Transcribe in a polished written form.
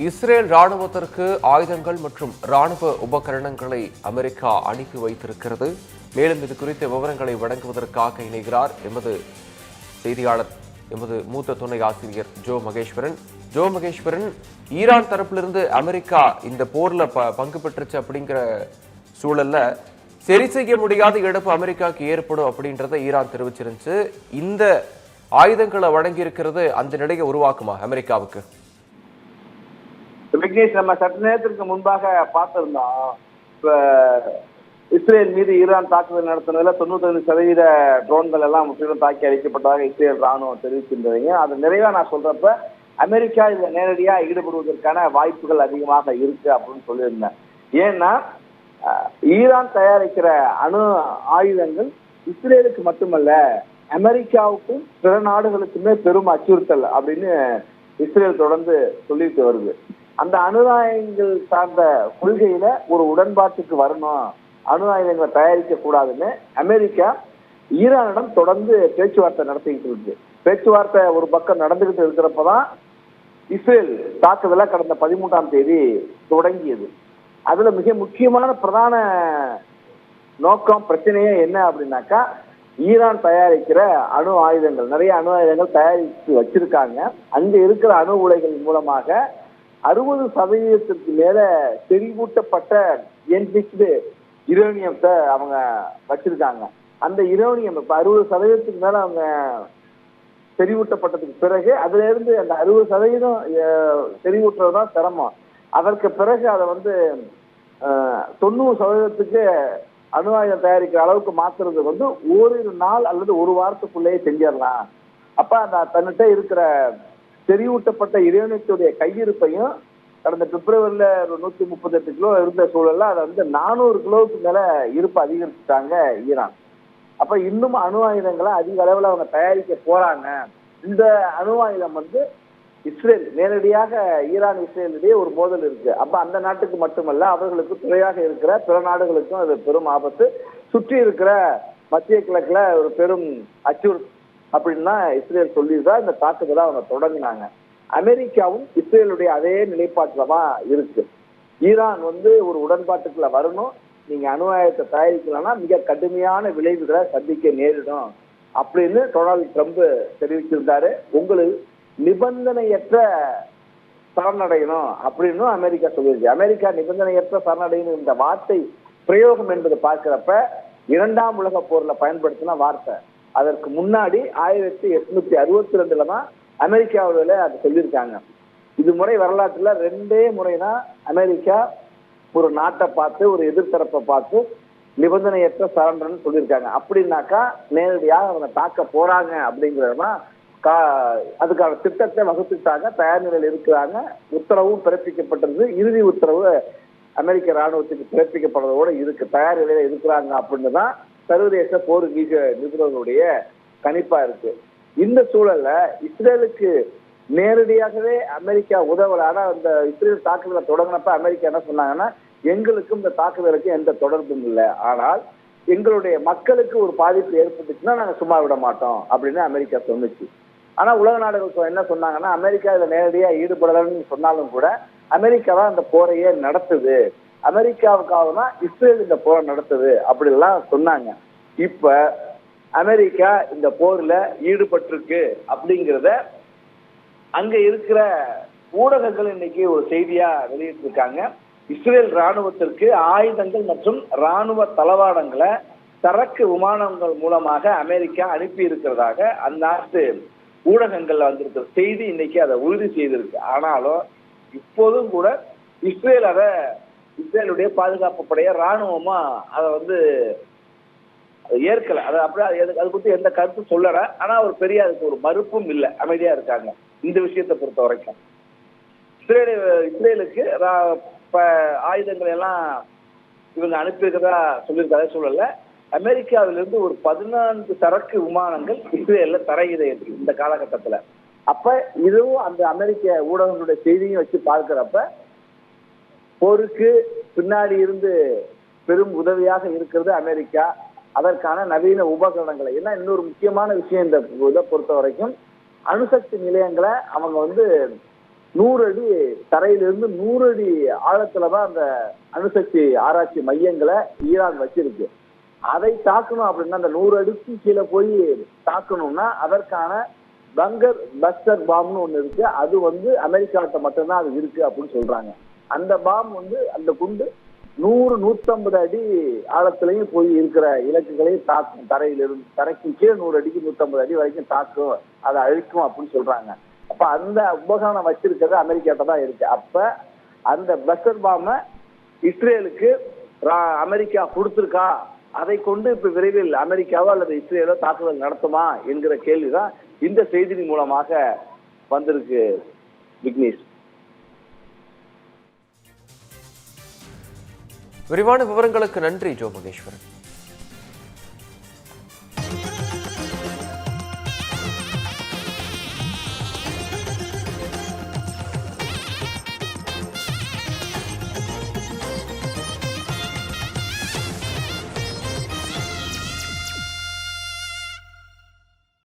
Israel ராணுவத்திற்கு ஆயுதங்கள் மற்றும் ராணுவ உபகரணங்களை அமெரிக்கா அனுப்பி வைத்திருக்கிறது. மேலும் இது குறித்த விவரங்களை வழங்குவதற்காக இணைகிறார் எமது செய்தியாளர், எமது மூத்த துணை ஆசிரியர் ஜோ மகேஸ்வரன். ஈரான் தரப்பிலிருந்து அமெரிக்கா இந்த போர்ல பங்கு பெற்றுச்சு அப்படிங்கிற சூழல்ல சரி செய்ய முடியாத இழப்பு அமெரிக்காவுக்கு ஏற்படும் அப்படின்றத ஈரான் தெரிவிச்சிருந்துச்சு. இந்த ஆயுதங்களை வழங்கி இருக்கிறது அந்த நிலையை உருவாக்குமா அமெரிக்காவுக்கு? விக்னேஷ், நம்ம சற்று நேரத்திற்கு முன்பாக பார்த்திருந்தோம். இஸ்ரேல் மீது ஈரான் தாக்குதல் நடத்தினதுல 95% ட்ரோன்கள் எல்லாம் முற்றிலும் தாக்கி அழிக்கப்பட்டதாக இஸ்ரேல் ராணுவம் தெரிவிக்கின்றதுங்க. அது நிறைவா நான் சொல்றப்ப அமெரிக்கா இதுல நேரடியா ஈடுபடுவதற்கான வாய்ப்புகள் அதிகமாக இருக்கு அப்படின்னு சொல்லியிருந்தேன். ஏன்னா ஈரான் தயாரிக்கிற அணு ஆயுதங்கள் இஸ்ரேலுக்கு மட்டுமல்ல, அமெரிக்காவுக்கும் பிற நாடுகளுக்குமே பெரும் அச்சுறுத்தல் அப்படின்னு இஸ்ரேல் தொடர்ந்து சொல்லிட்டு வருது. அந்த அணு ஆயுதங்கள் சார்ந்த கொள்கையில ஒரு உடன்பாட்டுக்கு வரணும், அணு ஆயுதங்களை தயாரிக்க கூடாதுன்னு அமெரிக்கா ஈரானிடம் தொடர்ந்து பேச்சுவார்த்தை நடத்திக்கிட்டு இருக்கு. பேச்சுவார்த்தை ஒரு பக்கம் நடந்துகிட்டு இருக்கிறப்பதான் இஸ்ரேல் தாக்குதலை கடந்த 13ஆம் தேதி தொடங்கியது. அதுல மிக முக்கியமான பிரதான நோக்கம், பிரச்சனையே என்ன அப்படின்னாக்கா, ஈரான் தயாரிக்கிற அணு ஆயுதங்கள், நிறைய அணு ஆயுதங்கள் தயாரித்து வச்சிருக்காங்க. அங்க இருக்கிற அணு உலைகள் மூலமாக 60% மேல செறிவூட்டப்பட்ட என்ரிச்டு யுரேனியத்தை அவங்க வச்சிருக்காங்க. அந்த யுரேனியம் இப்ப 60% மேல அவங்க செறிவூட்டப்பட்டதுக்கு பிறகு அதுல இருந்து அந்த 60% செறிவூட்டுறதுதான் சிரமம். அதற்கு பிறகு அதை 90% அணு ஆயுதம் தயாரிக்கிற அளவுக்கு மாத்துறது ஓரிரு நாள் அல்லது ஒரு வாரத்துக்குள்ளேயே செஞ்சிடலாம். அப்ப அந்த தன்னிட்ட இருக்கிற செறிவூட்டப்பட்ட யுரேனியத்துடைய கையிருப்பையும் கடந்த பிப்ரவரியில 138 கிலோ இருந்த சூழல்ல அதை 400 கிலோவுக்கு மேல இருப்பு அதிகரிச்சுட்டாங்க ஈரான். அப்ப இன்னும் அணு ஆயுதங்களை அதிக அளவுல அவங்க தயாரிக்க போறாங்க. இந்த அணு ஆயுதம் இஸ்ரேல் நேரடியாக ஈரான் இஸ்ரேலிடையே ஒரு மோதல் இருக்கு. அப்ப அந்த நாட்டுக்கு மட்டுமல்ல, அவர்களுக்கு துணையாக இருக்கிற பிற நாடுகளுக்கும் அது பெரும் ஆபத்து. சுற்றி இருக்கிற மத்திய கிழக்குல ஒரு பெரும் அச்சுறுத்தல் அப்படின்னு தான் இஸ்ரேல் சொல்லிதான் இந்த தாக்குதலை அவங்க தொடங்கினாங்க. அமெரிக்காவும் இஸ்ரேலுடைய அதே நிலைப்பாட்டுலதான் இருக்கு. ஈரான் ஒரு உடன்பாட்டுக்குள்ள வரணும், நீங்க அணு ஆயுதத்தை தயாரிக்கலன்னா மிக கடுமையான விளைவுகளை சந்திக்க நேரிடும் அப்படின்னு டொனால்டு ட்ரம்ப் தெரிவிச்சிருந்தாரு. உங்களுக்கு நிபந்தனையற்ற சரணடையணும் அப்படின்னு அமெரிக்கா சொல்லியிருக்கு. அமெரிக்கா நிபந்தனையற்ற சரணடையணும் இந்த வார்த்தை பிரயோகம் என்பதை பார்க்கிறப்ப 2ஆம் உலக போர்ல பயன்படுத்தின வார்த்தை. அதற்கு முன்னாடி 1862 தான் அமெரிக்காவில அது சொல்லியிருக்காங்க. இது முறை வரலாற்றுல 2 முறைதான் அமெரிக்கா ஒரு நாட்டை பார்த்து, ஒரு எதிர்த்தரப்பை பார்த்து நிபந்தனையற்ற சரண்டர்னு சொல்லியிருக்காங்க. அப்படின்னாக்கா நேரடியாக அவங்க தாக்க போறாங்க அப்படிங்கிறதுதான் அதுக்கான திட்டத்தை வகுத்துட்டாங்க, தயார் நிலையில் இருக்கிறாங்க. உத்தரவும் பிறப்பிக்கப்பட்டிருக்கு. இறுதி உத்தரவு அமெரிக்க ராணுவத்துக்கு பிறப்பிக்கப்படுறதோட இருக்கு, தயார் நிலையில இருக்கிறாங்க அப்படின்னு தான் சர்வதேச போர் நிபுணர்களுடைய கணிப்பா இருக்கு. இந்த சூழல்ல இஸ்ரேலுக்கு நேரடியாகவே அமெரிக்கா உதவல. ஆனா இந்த இஸ்ரேல் தாக்குதலை தொடங்கினப்ப அமெரிக்கா என்ன சொன்னாங்கன்னா, எங்களுக்கும் இந்த தாக்குதலுக்கு எந்த தொடர்பும் இல்லை, ஆனால் எங்களுடைய மக்களுக்கு ஒரு பாதிப்பு ஏற்பட்டுச்சுன்னா நாங்க சும்மா விட மாட்டோம் அப்படின்னு அமெரிக்கா சொன்னுச்சு. ஆனா உலக நாடுகள் என்ன சொன்னாங்கன்னா, அமெரிக்கா இதுல நேரடியா ஈடுபடலன்னு சொன்னாலும் கூட அமெரிக்கா தான் இந்த போரையே நடத்துது, அமெரிக்காவுக்காக தான் இஸ்ரேல் இந்த போரை நடத்துது அப்படிலாம் சொன்னாங்க. இப்ப அமெரிக்கா இந்த போர்ல ஈடுபட்டிருக்கு அப்படிங்கிறத அங்க இருக்கிற ஊடகங்கள் இன்னைக்கு ஒரு செய்தியா வெளியிட்டிருக்காங்க. இஸ்ரேல் ராணுவத்திற்கு ஆயுதங்கள் மற்றும் ராணுவ தளவாடங்களை சரக்கு விமானங்கள் மூலமாக அமெரிக்கா அனுப்பி இருக்கிறதாக அந்நாட்டு ஊடகங்கள்ல வந்திருக்கிற செய்தி இன்னைக்கு அதை உறுதி செய்திருக்கு. ஆனாலும் இப்போதும் கூட இஸ்ரேலுடைய பாதுகாப்பு படைய ராணுவமா அதை ஏற்கல. அதை அப்படியே அது குறித்து எந்த கருத்தும் சொல்லல. ஆனா ஒரு பெரிய அதுக்கு ஒரு மறுப்பும் இல்லை, அமைதியா இருக்காங்க இந்த விஷயத்தை பொறுத்த வரைக்கும். இஸ்ரேலுக்கு ஆயுதங்கள் எல்லாம் இவங்க அனுப்பியிருக்கிறதா சொல்லியிருக்காத சூழல்ல அமெரிக்காவிலிருந்து ஒரு 14 சரக்கு விமானங்கள் இஸ்ரேல்ல தரையிறங்கு இந்த காலகட்டத்துல. அப்ப இதுவும் அந்த அமெரிக்க ஊடகங்களுடைய செய்தியும் வச்சு பார்க்கிறப்ப போருக்கு பின்னாடி இருந்து பெரும் உதவியாக இருக்கிறது அமெரிக்கா. அதற்கான நவீன உபகரணங்களை, ஏன்னா இன்னொரு முக்கியமான விஷயம் இந்த இதை பொறுத்த வரைக்கும், அணுசக்தி நிலையங்களை அவங்க 100 அடி தரையிலிருந்து 100 அடி ஆழத்துலதான் அந்த அணுசக்தி ஆராய்ச்சி மையங்களை ஈரான் வச்சிருக்கு. அதை தாக்கணும் அப்படின்னா அந்த 100 அடிக்கு கீழே போய் தாக்கணும்னா அதற்கான பங்கர் பஸ்டர் பாம்னு ஒண்ணு இருக்கு. அது அமெரிக்காட்ட மட்டும்தான் அது இருக்கு அப்படின்னு சொல்றாங்க. அந்த பாம் அந்த குண்டு 100-150 அடி ஆழத்திலையும் போய் இருக்கிற இலக்குகளையும் தாக்கும். தரைக்கு கீழே 100 அடிக்கு 150 அடி வரைக்கும் தாக்கும், அதை அழிக்கும் அப்படின்னு சொல்றாங்க. அப்ப அந்த உபகரணம் வச்சிருக்கிறது அமெரிக்காட்ட தான் இருக்கு. அப்ப அந்த பஸ்டர் பாம இஸ்ரேலுக்கு அமெரிக்கா கொடுத்திருக்கா, அதை கொண்டு இப்ப விரைவில் அமெரிக்காவோ அல்லது இஸ்ரேலோ தாக்குதல் நடத்துமா என்கிற கேள்விதான் இந்த செய்தியின் மூலமாக வந்திருக்கு. விக்னேஷ், விரிவான விவரங்களுக்கு நன்றி ஜோ மகேஸ்வரன்.